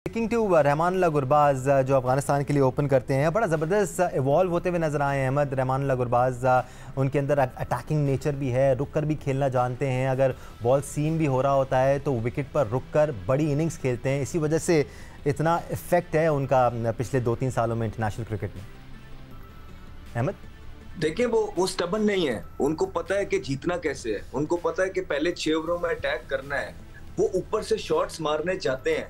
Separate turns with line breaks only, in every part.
Speaking to Rahmanullah Gurbaz जो अफगानिस्तान के लिए ओपन करते हैं, बड़ा ज़बरदस्त इवॉल्व होते हुए नज़र आए हैं अहमद रहमानुल्लाह गुरबाज। उनके अंदर अटैकिंग नेचर भी है, रुक कर भी खेलना जानते हैं। अगर बॉल सीम भी हो रहा होता है तो विकेट पर रुक कर बड़ी इनिंग्स खेलते हैं। इसी वजह से इतना इफेक्ट है उनका पिछले 2-3 सालों में इंटरनेशनल क्रिकेट में। अहमद
देखिए, वो स्टबन नहीं है। उनको पता है कि जीतना कैसे है। उनको पता है कि पहले 6 ओवरों में अटैक करना है। वो ऊपर से शॉट्स मारने चाहते हैं।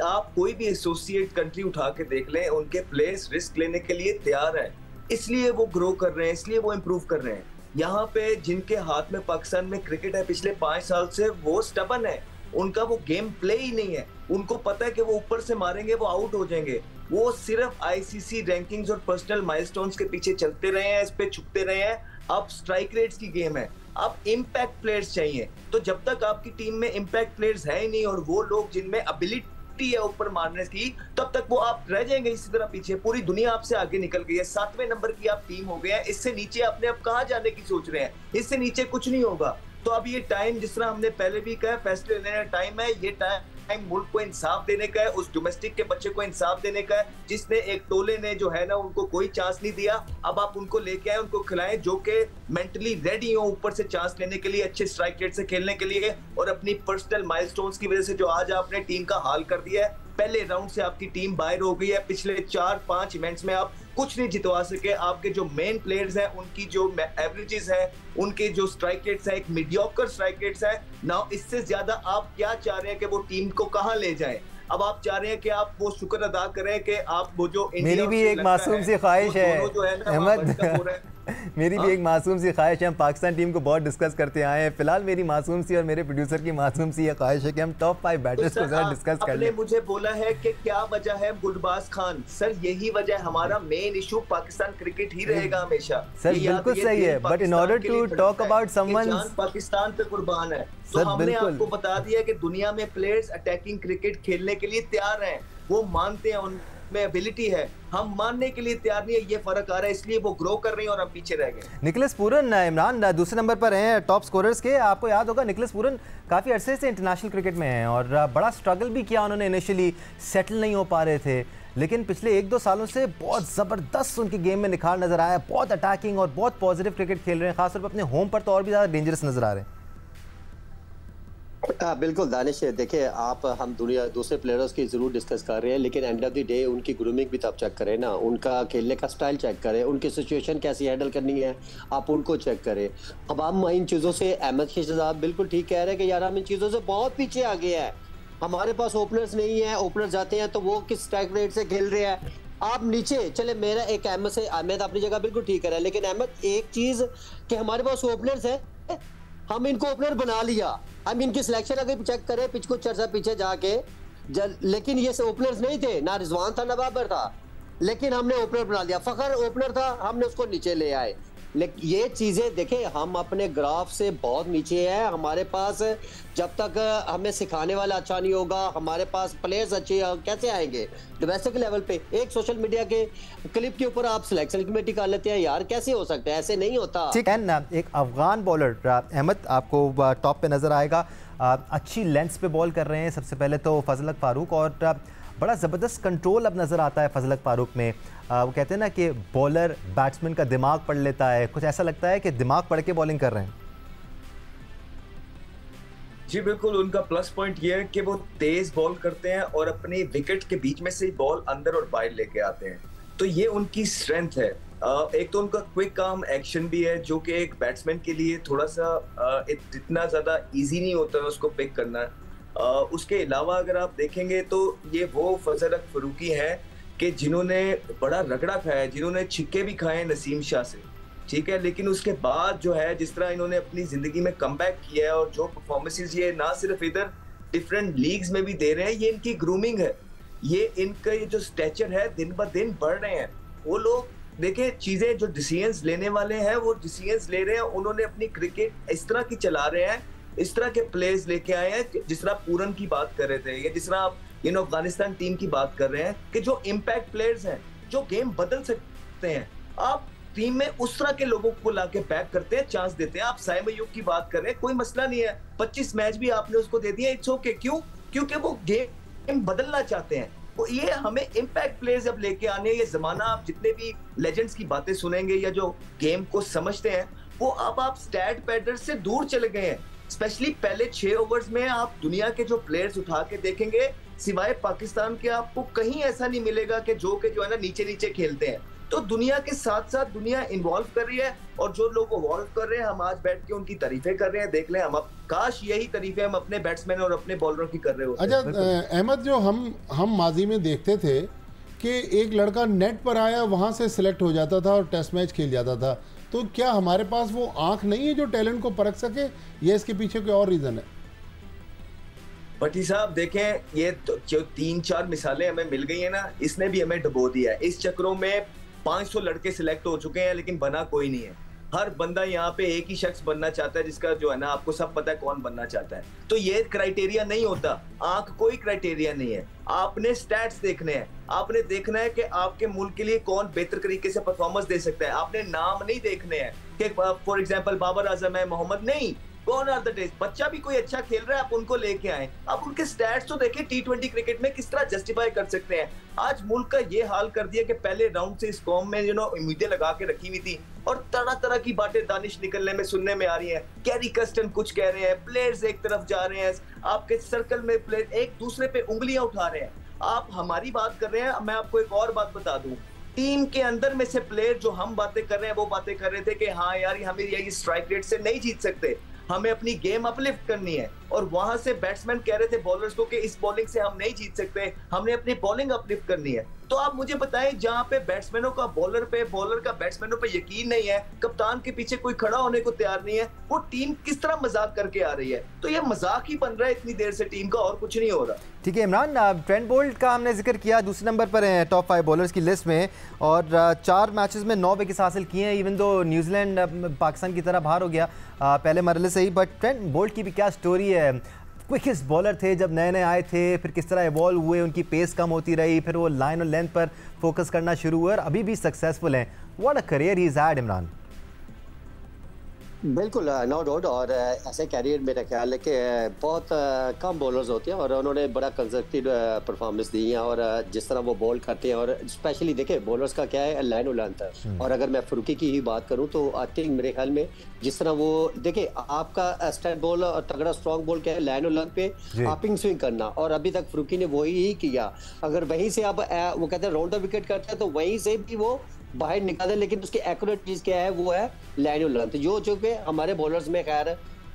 आप कोई भी एसोसिएट कंट्री उठा के देख लें, उनके प्लेयर्स रिस्क लेने के लिए तैयार है। इसलिए वो ग्रो कर रहे हैं, इसलिए वो इम्प्रूव कर रहे हैं। यहाँ पे जिनके हाथ में पाकिस्तान में क्रिकेट है पिछले 5 साल से, वो स्टबन है। उनका वो गेम प्ले ही नहीं है। उनको पता है कि वो ऊपर से मारेंगे, वो आउट हो जाएंगे। वो सिर्फ आईसीसी रैंकिंग्स और पर्सनल माइलस्टोन्स के पीछे चलते रहे हैं, इस पे छुपते रहे हैं। अब स्ट्राइक रेट्स की गेम है, अब इम्पैक्ट प्लेयर्स चाहिए। तो जब तक आपकी टीम में इम्पैक्ट प्लेयर्स है ही नहीं और वो लोग जिनमें एबिलिटी है ऊपर मारने की, तब तक वो आप रह जाएंगे इसी तरह पीछे। पूरी दुनिया आपसे आगे निकल गई है, 7वें नंबर की आप टीम हो गए हैं। इससे नीचे अपने आप कहां जाने की सोच रहे हैं? इससे नीचे कुछ नहीं होगा। तो अब ये टाइम, जिस तरह हमने पहले भी कहा, फैसले लेने का टाइम है। ये टाइम मुल्क को इंसाफ देने का है, उस डोमेस्टिक के बच्चे को इंसाफ देने का है जिसने एक टोले ने जो है ना उनको कोई चांस नहीं दिया। अब आप उनको लेके आए, उनको खिलाएं जो कि मेंटली रेडी हो ऊपर से चांस लेने के लिए, अच्छे स्ट्राइक रेट से खेलने के लिए। और अपनी पर्सनल माइलस्टोन्स की वजह से जो आज आपने टीम का हाल कर दिया है, पहले राउंड से आपकी टीम बाहर हो गई है। पिछले 4-5 इवेंट्स में आप कुछ नहीं जितवा सके। आपके जो मेन प्लेयर्स हैं उनकी जो एवरेजेस है, उनके जो स्ट्राइक रेट्स है, एक मीडियोकर स्ट्राइक रेट्स है ना। इससे ज्यादा आप क्या चाह रहे हैं कि वो टीम को कहां ले जाए? अब आप चाह रहे हैं कि आप वो शुक्र अदा करें कि आप वो जो
मेरी भी एक मासूम सी ख्वाहिश है अहमद, मेरी भी एक मासूम सी ख्वाहिश है। हम पाकिस्तान टीम को बहुत डिस्कस करते आए हैं। फिलहाल मेरी मासूम सी और मेरे प्रोड्यूसर की मासूम सी ये ख्वाहिश है कि हम टॉप 5 बैटर्स को जरा डिस्कस कर लें।
मुझे बोला है कि क्या वजह है गुरबाज खान? सर यही वजह है। हमारा मेन इशू पाकिस्तान क्रिकेट ही रहेगा हमेशा।
सर बिल्कुल सही है, but in order to talk about someone,
Pakistan पे कुर्बान है। तो हमने आपको बता दिया कि दुनिया में प्लेयर्स अटैकिंग क्रिकेट खेलने के लिए तैयार हैं। वो मानते हैं उनमें एबिलिटी है, हम मानने के लिए तैयार नहीं है। ये फर्क आ रहा है, इसलिए वो ग्रो कर रही है और हम पीछे रह गए।
निकलस पूरन इमरान दूसरे नंबर पर हैं टॉप स्कोरर्स के। आपको याद होगा निकलस पूरन काफ़ी अरसे से इंटरनेशनल क्रिकेट में हैं और बड़ा स्ट्रगल भी किया उन्होंने। इनिशियली सेटल नहीं हो पा रहे थे, लेकिन पिछले 1-2 सालों से बहुत ज़बरदस्त उनकी गेम में निखार नज़र आया। बहुत अटैकिंग और बहुत पॉजिटिव क्रिकेट खेल रहे हैं। खासतौर पर अपने होम पर तो और भी ज़्यादा डेंजरस नज़र आ रहे हैं।
बिल्कुल दानिश, देखिए आप, हम दुनिया दूसरे प्लेयर्स की ज़रूर डिस्कस कर रहे हैं, लेकिन एंड ऑफ द डे उनकी ग्रूमिंग भी तो आप चेक करें ना। उनका खेलने का स्टाइल चेक करें, उनकी सिचुएशन कैसी हैंडल करनी है, आप उनको चेक करें। अब हम इन चीज़ों से, अहमद शहजाद बिल्कुल ठीक कह रहे हैं कि यार हम इन चीज़ों से बहुत पीछे आ गए हैं। हमारे पास ओपनर्स नहीं है, ओपनर्स जाते हैं तो वो किस स्ट्राइक रेट से खेल रहे हैं। आप नीचे चले, मेरा एक अहमद से, अहमद अपनी जगह बिल्कुल ठीक है, लेकिन अहमद एक चीज़ कि हमारे पास ओपनर्स है, हम इनको ओपनर बना लिया। हम इनकी सिलेक्शन अगर चेक करें पिच को चर्चा पीछे जाके, लेकिन ये ओपनर्स नहीं थे, ना रिजवान था ना बाबर था, लेकिन हमने ओपनर बना लिया। फखर ओपनर था, हमने उसको नीचे ले आए। लेकिन ये चीज़ें देखें, हम अपने ग्राफ से बहुत नीचे हैं। हमारे पास जब तक हमें सिखाने वाला अच्छा नहीं होगा, हमारे पास प्लेयर्स अच्छे कैसे आएंगे डोमेस्टिक लेवल पे? एक सोशल मीडिया के क्लिप के ऊपर आप सिलेक्शन कमेटी कर लेते हैं, यार कैसे हो सकता है? ऐसे नहीं होता।
ठीक है ना। एक अफगान बॉलर अहमद आपको टॉप पे नज़र आएगा, अच्छी लेंथ पे बॉल कर रहे हैं। सबसे पहले तो फजलक फारूक, और बड़ा ज़बरदस्त कंट्रोल अब नज़र आता है फजलक फारूक में। वो कहते हैं ना कि बॉलर बैट्समैन का दिमाग पढ़ लेता है, कुछ ऐसा लगता है कि दिमाग पढ़ के बॉलिंग कर रहे हैं।
जी बिल्कुल, उनका प्लस पॉइंट ये है कि वो तेज बॉल करते हैं और अपनी विकेट के बीच में से ही बॉल अंदर और बाहर लेके आते हैं। तो ये उनकी स्ट्रेंथ है। एक तो उनका क्विक काम एक्शन भी है, जो कि एक बैट्समैन के लिए थोड़ा सा इतना ज्यादा इजी नहीं होता है उसको पिक करना। उसके अलावा अगर आप देखेंगे तो ये वो फजलक फरूकी है कि जिन्होंने बड़ा रगड़ा खाया है, जिन्होंने छिक्के भी खाए नसीम शाह से, ठीक है। लेकिन उसके बाद जो है, जिस तरह इन्होंने अपनी जिंदगी में कमबैक किया है और जो परफॉर्मेंसेस ये ना सिर्फ इधर डिफरेंट लीग्स में भी दे रहे हैं, ये इनकी ग्रूमिंग है। ये इनका ये जो स्टैचर है दिन ब दिन बढ़ रहे हैं। वो लोग देखें, चीजें जो डिसीजंस लेने वाले हैं वो डिसीजंस ले रहे हैं। उन्होंने अपनी क्रिकेट इस तरह की चला रहे हैं, इस तरह के प्लेयर्स लेके आए हैं, जिस तरह पूरन की बात कर रहे थे या जिस तरह आप अफगानिस्तान टीम की बात कर रहे हैं, कि जो इम्पैक्ट प्लेयर्स हैं, जो गेम बदल सकते हैं। आप टीम में उस तरह के लोगों को लाके बैक करते हैं, चांस देते हैं। आप साइम अय्यूब की बात कर रहे हैं, कोई मसला नहीं है, 25 मैच भी आपने उसको दे दिया, इट्स ओके। क्यों? क्योंकि वो गेम गेम बदलना चाहते हैं। तो ये हमें इम्पैक्ट प्लेयर्स अब लेके आने, ये जमाना आप जितने भी लेजेंड्स की बातें सुनेंगे या जो गेम को समझते हैं, वो अब आप स्टैट पैडर से दूर चले गए हैं। स्पेशली पहले 6 ओवर्स में आप दुनिया के जो प्लेयर्स उठा के देखेंगे, सिवाय पाकिस्तान के आपको कहीं ऐसा नहीं मिलेगा कि जो है ना नीचे नीचे खेलते हैं। तो दुनिया के साथ साथ दुनिया इन्वॉल्व कर रही है, और जो लोग इन्वॉल्व कर रहे हैं, हम आज बैठ के उनकी तारीफें कर रहे हैं। देख लें, हम अब काश यही तारीफें हम अपने बैट्समैन और अपने बॉलरों की कर रहे होते।
अच्छा अहमद, जो हम माजी में देखते थे कि एक लड़का नेट पर आया, वहां से सिलेक्ट हो जाता था और टेस्ट मैच खेल जाता था, तो क्या हमारे पास वो आंख नहीं है जो टैलेंट को परख सके, या इसके पीछे कोई और रीजन है?
भट्टी साहब देखें, ये जो 3-4 मिसालें हमें मिल गई है ना, इसने भी हमें डुबो दिया है। इस चक्रों में 500 लड़के सिलेक्ट हो चुके हैं, लेकिन बना कोई नहीं है। हर बंदा यहाँ पे एक ही शख्स बनना चाहता है, जिसका जो है ना आपको सब पता है कौन बनना चाहता है। तो ये क्राइटेरिया नहीं होता, आंख कोई क्राइटेरिया नहीं है। आपने स्टैट्स देखने हैं, आपने देखना है कि आपके मुल्क के लिए कौन बेहतर तरीके से परफॉर्मेंस दे सकता है। आपने नाम नहीं देखने हैं कि फॉर एग्जांपल बाबर आजम है, मोहम्मद नहीं, कौन आर द डेज। बच्चा भी कोई अच्छा खेल रहा है, आप उनको लेके आए, आप उनके स्टैट्स तो देखें T20 क्रिकेट में किस तरह जस्टिफाई कर सकते हैं। आज मुल्क का ये हाल कर दिया कि पहले राउंड से इस कौम में उम्मीदें लगा के रखी हुई थी, और तरह तरह की बातें दानिश निकलने में सुनने में आ रही हैं। कैरी कस्टन कुछ कह रहे हैं, प्लेयर्स एक तरफ जा रहे हैं, आपके सर्कल में प्लेयर एक दूसरे पे उंगलियां उठा रहे हैं। आप हमारी बात कर रहे हैं, मैं आपको एक और बात बता दूं, टीम के अंदर में से प्लेयर जो हम बातें कर रहे हैं, वो बातें कर रहे थे कि हाँ यार हमें ये स्ट्राइक रेट से नहीं जीत सकते, हमें अपनी गेम अपलिफ्ट करनी है। और वहां से बैट्समैन कह रहे थे बॉलर्स को कि इस बॉलिंग से हम नहीं जीत सकते, हमने अपनी बॉलिंग अपलिफ्ट करनी है। तो आप मुझे बताएं, जहां पे बैट्समैनों का बॉलर पे, बॉलर का बैट्समैनों पे यकीन नहीं है, कप्तान के पीछे कोई खड़ा होने को तैयार नहीं है, वो टीम किस तरह मजाक करके आ रही है। तो ये मजाक ही बन रहा है इतनी देर से टीम का, और कुछ नहीं हो रहा।
ठीक है इमरान, ट्रेंट बोल्ट का हमने जिक्र किया, दूसरे नंबर पर हैं टॉप 5 बॉलर्स की लिस्ट में, और 4 मैचेस में 9 विकेट्स हासिल किए हैं। इवन दो न्यूजीलैंड पाकिस्तान की तरह बाहर हो गया पहले मरहले से ही, बट ट्रेंट बोल्ट की भी क्या स्टोरी है। क्विकेस्ट बॉलर थे जब नए नए आए थे, फिर किस तरह इवॉल्व हुए, उनकी पेस कम होती रही, फिर वो लाइन और लेंथ पर फोकस करना शुरू हुए, और अभी भी सक्सेसफुल हैं। What a career he is had Imran.
बिल्कुल, नो डाउट। और ऐसे कैरियर मेरा ख्याल है कि बहुत कम बॉलर्स होते हैं, और उन्होंने बड़ा कंजर्वेटिव परफॉर्मेंस दी है। और जिस तरह वो बॉल करते हैं, और स्पेशली देखे बॉलर्स का क्या है, लाइन और लेंथ है। और अगर मैं फरूकी की ही बात करूं तो आई थिंक मेरे ख्याल में जिस तरह वो देखे, आपका स्टैट बॉल और तगड़ा स्ट्रॉन्ग बॉल क्या है, लाइन और लेंथ पे अपिंग स्विंग करना, और अभी तक फरूकी ने वही ही किया। अगर वहीं से आप वो कहते हैं राउंड द विकेट करते हैं, तो वहीं से भी वो बाहर निकाले, लेकिन उसकी एक्यूरेट चीज क्या है, वो है लाइन और लेंथ, जो चूंकि हमारे बॉलर्स में खैर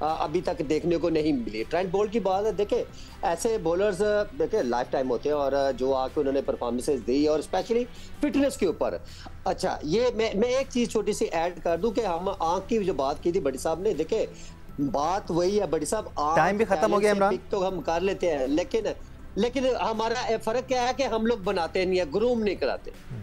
अभी तक देखने को नहीं मिली। ट्रेंट बोल्ट की बात है, देखे ऐसे बॉलर्स देखे लाइफ टाइम होते हैं, और जो आके उन्होंने परफॉर्मेंसेस दी, और स्पेशली फिटनेस के ऊपर। अच्छा, ये मैं एक चीज छोटी सी ऐड कर दूं कि हम आंख की जो बात की थी बड़ी साहब ने, देखे बात वही है बड़ी साहब,
टाइम भी खत्म हो गया इमरान,
तो हम कर लेते हैं, लेकिन हमारा फर्क क्या है कि हम लोग बनाते नहीं है, ग्रूम नहीं कराते।